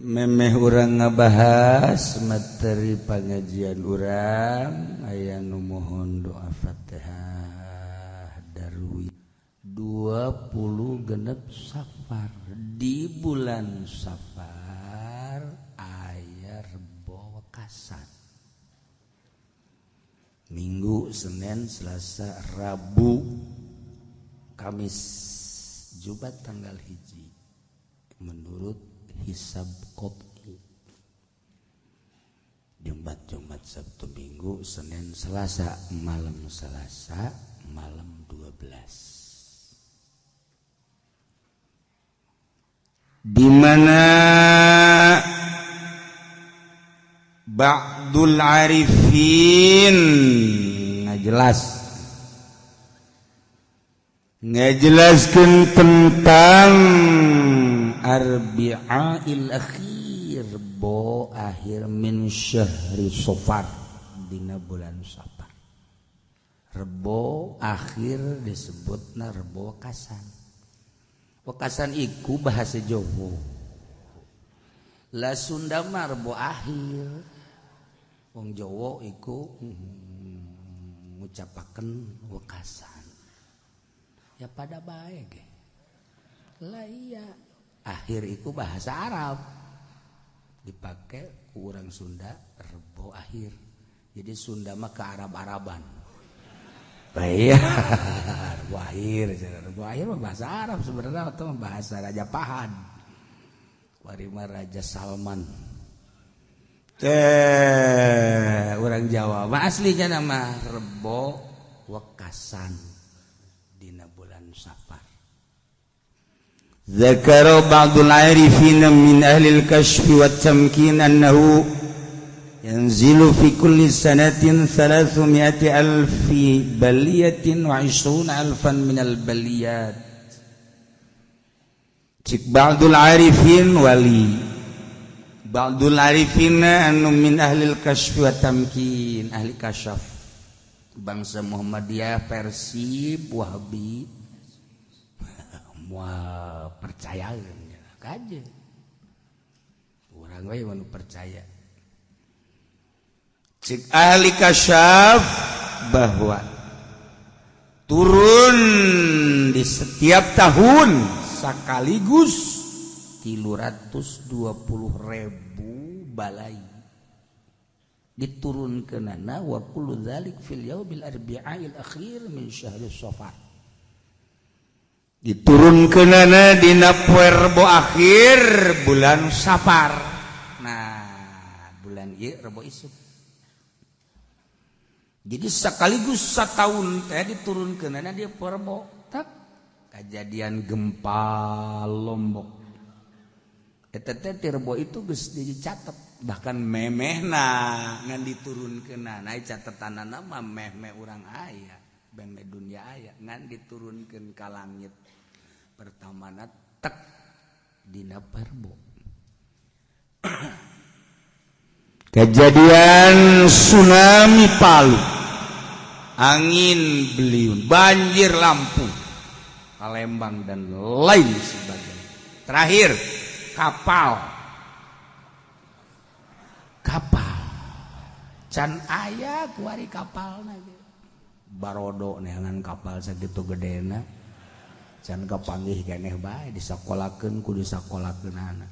memeh urang ngabahas materi pengajian urang aya nu mohon doa Fatihah darwi 20 genep Safar di bulan Safar aya Rebo Wekasan Minggu Senin Selasa Rabu Kamis Jumat tanggal hiji menurut hisab qot'i Jumat Sabtu Minggu Senin Selasa malam 12 di mana ba'dul arifin ngajelaskeun tentang Arbi'ail akhir bo akhir min syahri Safar dina bulan Safar. Rebo akhir disebutna Rebo Wekasan. Wekasan iku bahasa Jawa. La Sunda mah Rebo akhir. Wong Jawa iku ngucapaken Wekasan. Ya pada bae ge. Lah iya. Akhir itu bahasa Arab dipakai ku urang Sunda Rebo akhir jadi Sunda mah ke Arab-Araban iya Rebo akhir mah bahasa Arab sebenarnya atau bahasa Raja Pahan warima Raja Salman orang Jawa mah aslinya nama Rebo Wekasan dina bulan Safar. ذكر بعض العارفين من أهل الكشف والتمكين أنه ينزل في كل سنة 300,000 بلية و20,000 من البليات بعض العارفين ولي بعض العارفين أنه من أهل الكشف والتمكين أهل كشف bangsa Muhammadiyah Persib Wahabi wah percaya kaje orang we manu percaya cik ahli kasyaf bahwa turun di setiap tahun sekaligus 320.000 balai diturunkeunana wa kullu dzalik fil yaumil arbi'ail akhir min syahri Safar diturunkeunana dina poe Rebo akhir bulan Safar. Nah, bulan ieu Rebo isuk. Jadi sekaligus sataun teh diturunkeunana di poe Rebo. Tak kejadian gempa Lombok. Eta teh ti Rebo itu geus dicatet, bahkan memehna ngan diturunkeunana. Nah, catetanana mah meh-meh urang aya, meh dunia aya ngan diturunkeun ka langit. Pertamana tek dina Rebo. Kejadian tsunami Palu, angin beliung, banjir Lampung, Palembang dan lain sebagainya. Terakhir kapal can aya kuari kapalna barodo neangan kapal sakitu gedena can kapanggih keneh bae disakolakeun ku disakolakeunana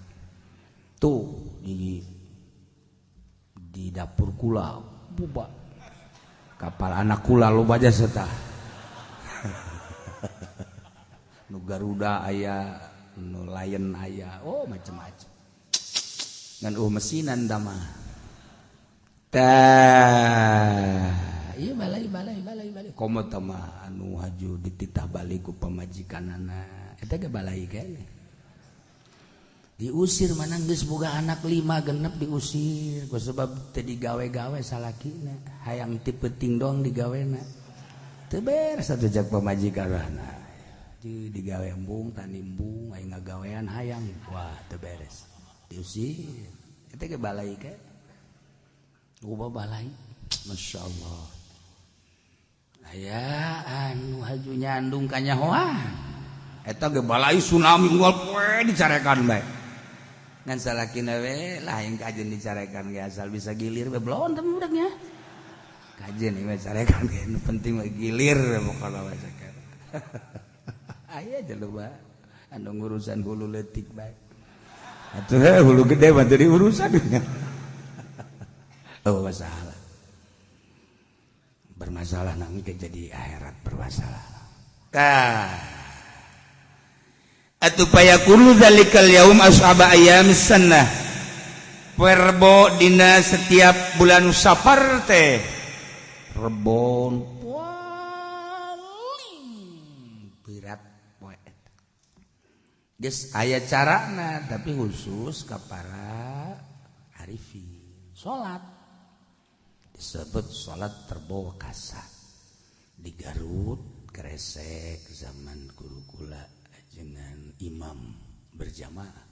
tuh di dapur kula buba kapal anak kula loba aja setah nu Garuda aya nu Lion aya oh macam-macam ngan mesinan da mah tah iya balai komo mah anu haju dititah balik ku pamajikanana eta ge balai keneh diusir mana geus boga anak 5 genep diusir ku sebab teu digawe-gawe salakina hayang ti peuting doang digawena teu beres atuh jak pamajikanana digawe embung tanimbung aya ngagawean hayang wah teu beres diusir eta ge balai ke loba balai masyaallah aya anu haju nyandung ka nyahoan eta ge balai tsunami unggal poe dicarekan bae ngan salakina we lain kajen dicarekan ge asal bisa gilir we belon teh budaknya kajen we carekan ge nu penting we gilir pokona we ceker aya jelema anu ngurusan hulu leutik bae atuh hulu gede mah teu diurusan oh masalah bermasalah nami jadi akhirat bermasalah atuh payakulu zalikal yaum ashaba ayyam sannah perbo dina setiap bulan Safar teh rebon paling berat poe eta geus aya carana tapi khusus ka para arifin salat disebut salat terbawa kasa di Garut Kresek zaman guru kula dengan imam berjamaah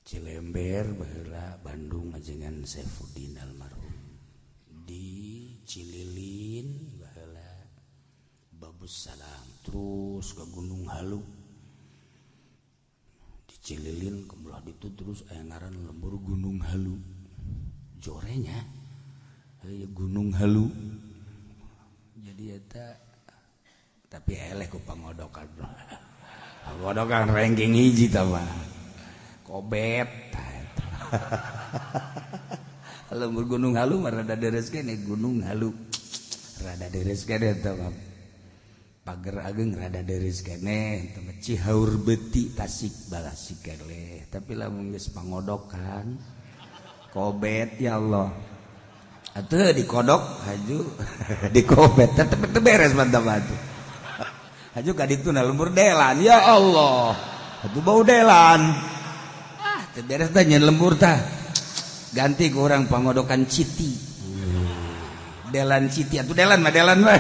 Cilember baheula Bandung ajengan Saifuddin almarhum di Cililin baheula Babus Salam terus ke Gunung Halu di Cililin kebelah itu terus aya ngaran lembur Gunung Halu jorenya aya Gunung Halu jadi eta tapi eleh ku pangodokan pangodokan ranking hiji tah mah kobet lembur Gunung Halu mah rada deres kene Gunung Halu rada deres kene tah pager ageng rada deres kene teh Cihaur Beuti Tasik Balasik keleh tapi lamun geus pangodokan kobet ya Allah atuh dikodok haju dikobet tetep beres mantap atuh haju ka ditu na lembur delan ya Allah atuh bau delan teu beres tah nyeun lembur tah ganti ku urang pangodokan citi delan citi atuh delan mah delan we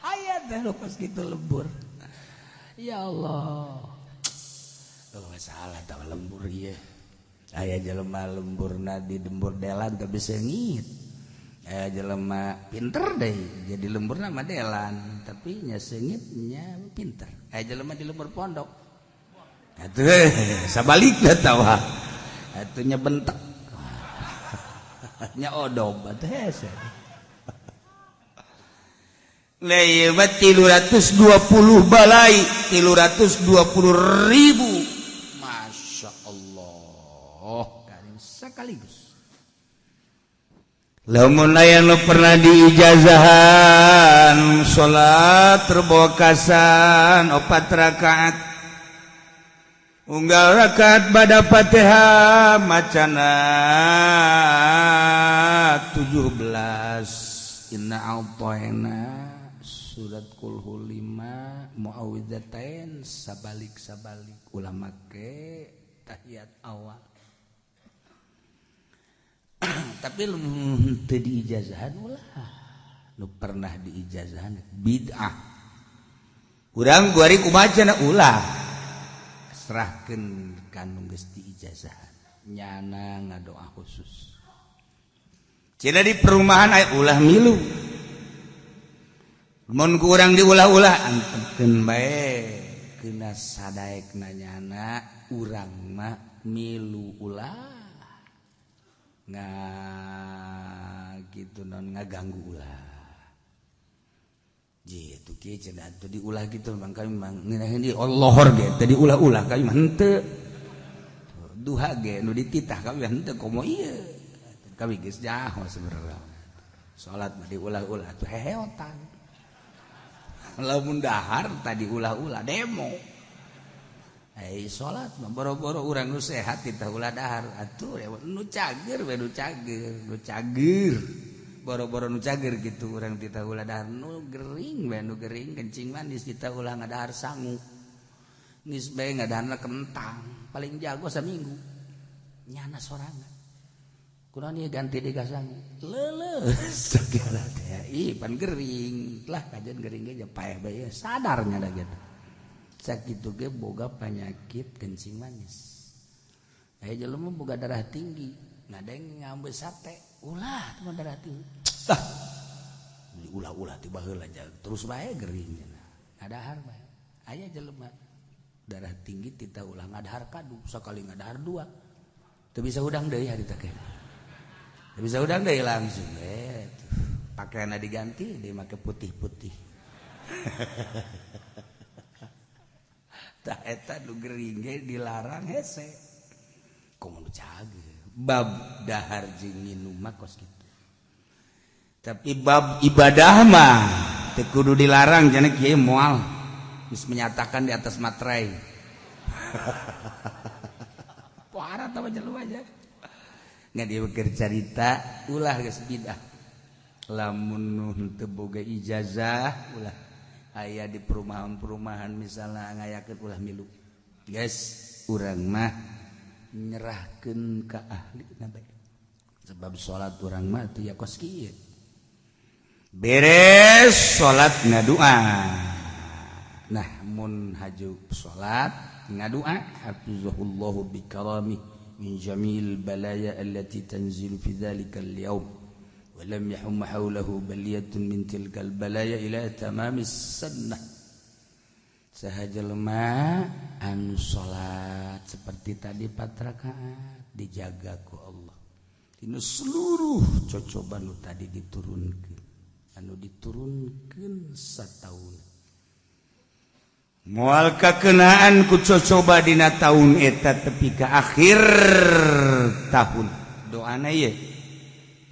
aya teh pas kitu lembur ya Allah oh salah tah lembur ieu aya jelema lemburna di lembur delan teu bisa ngit jelema pinter deh jadi lembur nama delan tapi nya seungitnya pinter jelema di lembur pondok atuh sabalikna tawa atuh nya bentek nya odob atuh hese le 320 balai 320.000 Masya Allah karim sekaligus lamun aya nu pernah diijazahan salat terbawa kasan 4 rakaat unggal rakaat bada Fatihah macana 17 inna a'tayna surat kulhu 5 muawwidzatain sabalik ulama ke tahiyat awal tapi lu teu diijazahan ulah nu pernah diijazahan bid'ah urang guari kumaha cenah ulah serahkeun ka nu geus diijazahan nyana ngadoa khusus cenah di perumahan aya ulah milu mun ku urang diulah-ulah antepkeun bae keuna sadaekna nyana urang mah milu ulah gitu non ngaganggu ulah jitu kieu cenah teu diulah gitu mangka memang ngeunaheun di Allah ge teu diulah-ulah ka mah henteu duha ge nu dititah ka mah henteu komo ieu kami geus jaho saudara salat mah diulah-ulah tuh heheotan lamun dahar tadi ulah-ulah demo salat mah boro-boro urang nu sehat titah ulah dahar atuh nu cager we nu cager boro-boro nu cager gitu urang titah ulah dahar nu gering we nu gering kencing manis titah ulah ngadahar sangu geus bae ngadaharna kentang paling jago saminggu nyana sorangan kunaon ieu ganti di sangu leuleus segala teh pan gering lah kajian gering ge paeh bae sadarnya da gitu sakitu ge boga penyakit kencing manis aya jelema boga darah tinggi ngadeng ngambil sate ulah teman darah tinggi ulah-ulah tiba heula terus bae gering ngadahar bae aya jelema darah tinggi kita ulah ngadahar kadu sakali ngadahar dua teu bisa udang deui harita teh teu bisa udang deui langsung pakaianna diganti dia make putih-putih tah eta nu gering ge dilarang hese kumaha cageut bab dahar jeung nginum mah kos kitu tapi bab ibadah mah teu kudu dilarang cenah kieu moal geus menyatakan di atas materai pohara tah jelema aja ngan dieu keur carita ulah geus bidah lamun teu boga ijazah ulah aya di perumahan-perumahan misalnya ngayakeun ulah milu guys urang mah nyerahkeun ka ahlina bae sebab salat urang mah teu yakos kieu beres salat ngadoa nah mun haju salat ngadoa hafizahullahu bikarami min jamil balaya allati tanzilu fi dzalikal yaum ولم يحم حوله بلية من تلك البلايا إلى تمام السنة sahajelma anu salat seperti tadi 4 rakaat dijaga ku Allah dina seluruh cocoban nu tadi diturunkeun anu diturunkeun sataun moal kakenaan ku cocoba dina taun eta tepi ka akhir tahun doana ye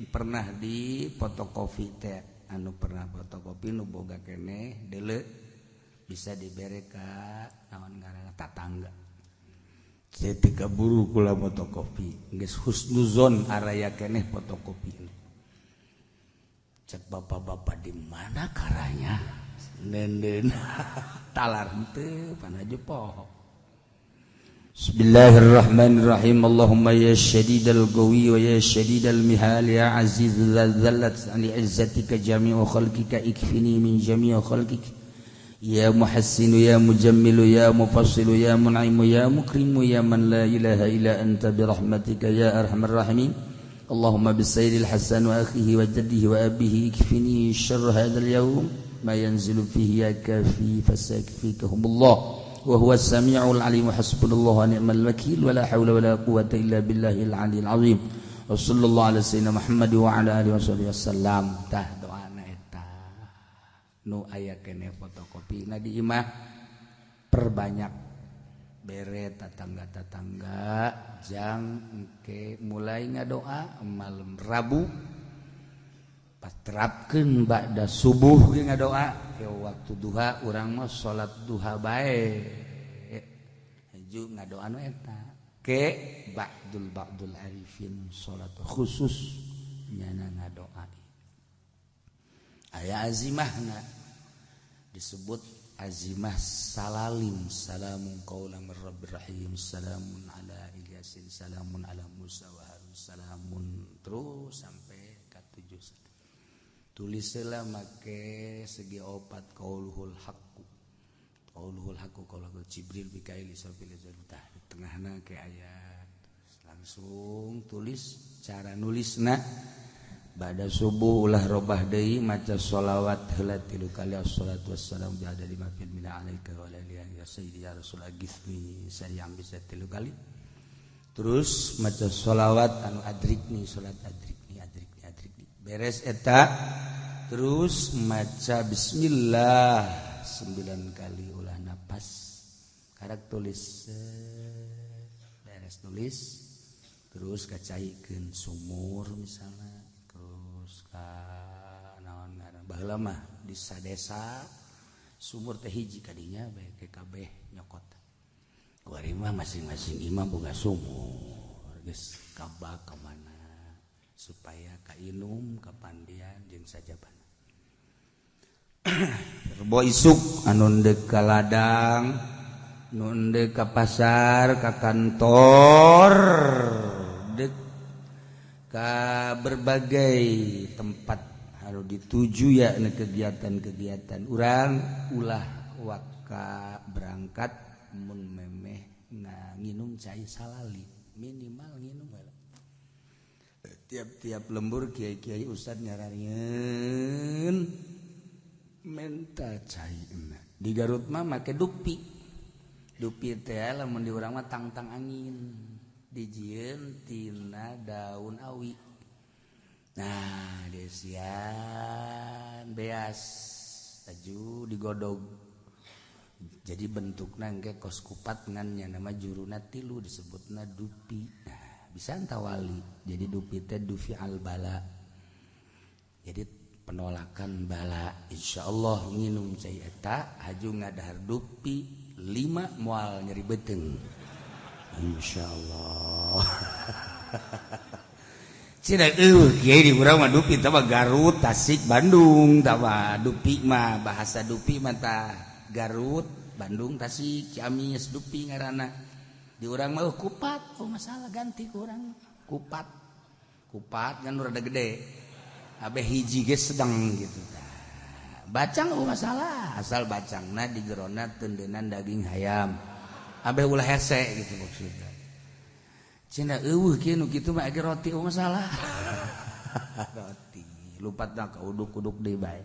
pernah di fotokopi teh anu pernah fotokopi nu boga keneh deuleu bisa dibere ka naon ngaranna tatangga saya teu kaburu kula fotokopi geus husnuzon araya keneh fotokopi cek bapak-bapak di mana karanya nenden talar teu panaju poho Bismillahirrahmanirrahim Allahumma ya syadidal gawi wa ya syadidal mihal ya aziz zallat li izzatika jami'u khalqika ikfini min jami'u khalqik ya muhassinu ya mujammilu ya mufassilu ya mun'imu ya mukrimu ya man la ilaha illa anta bi rahmatika ya arhamar rahimin Allahumma bisayyidil hasan wa akhihi wa jaddihi wa abihi ikfini syarra hadzal yawm ma yanzilu fihi ya kafi fasakfikahumullah وهو السميع العليم حسبنا الله ونعم الوكيل ولا حول ولا قوة إلا بالله العلي العظيم وصلى الله على سيدنا محمد وعلى آله وصحبه وسلم tah doana eta nu aya keneh fotokopina di imah perbanyak bere tatangga-tatangga jang engke mulai ngadoa malam Rabu pas terapkeun ba'da subuh ge ngadoa ke waktu duha urang mah salat duha bae haju ngadoa nu eta ke ba'dul arifin salat khusus nyana ngadoa aya azimahna disebut azimah salalim salamun qaulan mir rabbir rahim salamun ala ilyasin salamun ala musa wa harun salamun terus sampai ka 7 tulislah make segi opat qauluhul haqqu kalau Jibril bikail isafil zalutah di tengahna ke ayat langsung tulis cara nulisna ba'da subuh ulah robah deui maca sholawat heula 3 kali assalatu wassalam bi'ada 5 fil mina alaika wa alihi ya sayyidi ya rasul agifni sayang bisa 3 kali terus maca sholawat anu adrikni salat adrikni beres eta terus maca bismillah 9 kali ulah napas karak tulis beres tulis terus kacaikeun sumur misalnya terus ka naon ngaran baheula mah di sadesa sumur teh hiji kadinya bae ke kabeh nyokot kuari mah masing-masing imam boga sumur geus kabak ka mana supaya kainum kapandian jeung sajaban rebo isuk anu endek ka ladang nu endek ka pasar ka kantor dek ka berbagai tempat harus dituju ya kegiatan-kegiatan urang ulah waka berangkat mun memeh nginum cai salali minimal nginum tiap-tiap lembur kiai-kiai ustad nyaranin menta cai di Garut mah make dupi dupi teh lamun di urang mah tangtang angin dijieun tina daun awi. Nah desian beas aju digodog jadi bentukna engke kos kupat ngannya nama juruna tilu disebutna dupi. Nah bisa tawali jadi dupi teh dufi al bala jadi penolakan bala. Insyaallah nginum cai eta haju ngadahar dupi 5 moal nyeri beteng insyaallah. Cina kiai di urang mah dupi tah Garut, Tasik, Bandung tah dupi mah bahasa dupi mah tah Garut, Bandung, Tasik, Ciamis dupi ngaranna. Di urang mah kupat, oh masalah ganti ku urang kupat. Kupat kan rada gede. Abe hiji ge sedang gitu tah. Bacang oh masalah, asal bacangna di jerona tendenan daging hayam. Abe ulah hese gitu maksudna. Cina kieu nu kitu mah age roti oh masalah. Roti lupatna ka uduk-uduk deui bae.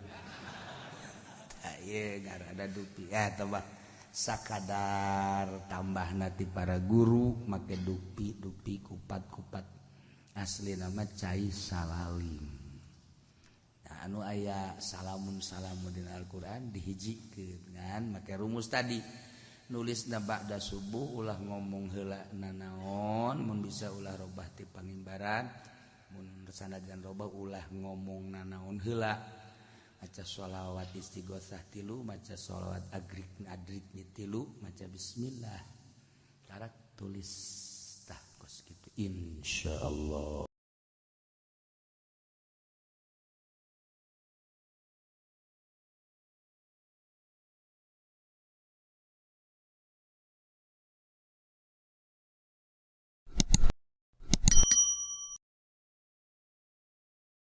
Tah ieu ngaranna dupi. Tah sakadar tambahna ti para guru make dupi kupat asli nama cai salalim. Nah anu aya salamun dina Al-Qur'an dihijikeun ngan make rumus tadi. Nulis na ba'da subuh ulah ngomong heula nanaon mun bisa ulah robah ti pangimbaran mun sanajan robah ulah ngomong nanaon heula maca sholawat istighosah 3 maca sholawat adrik tilu maca bismillah karak tulis tah kos kitu insyaallah.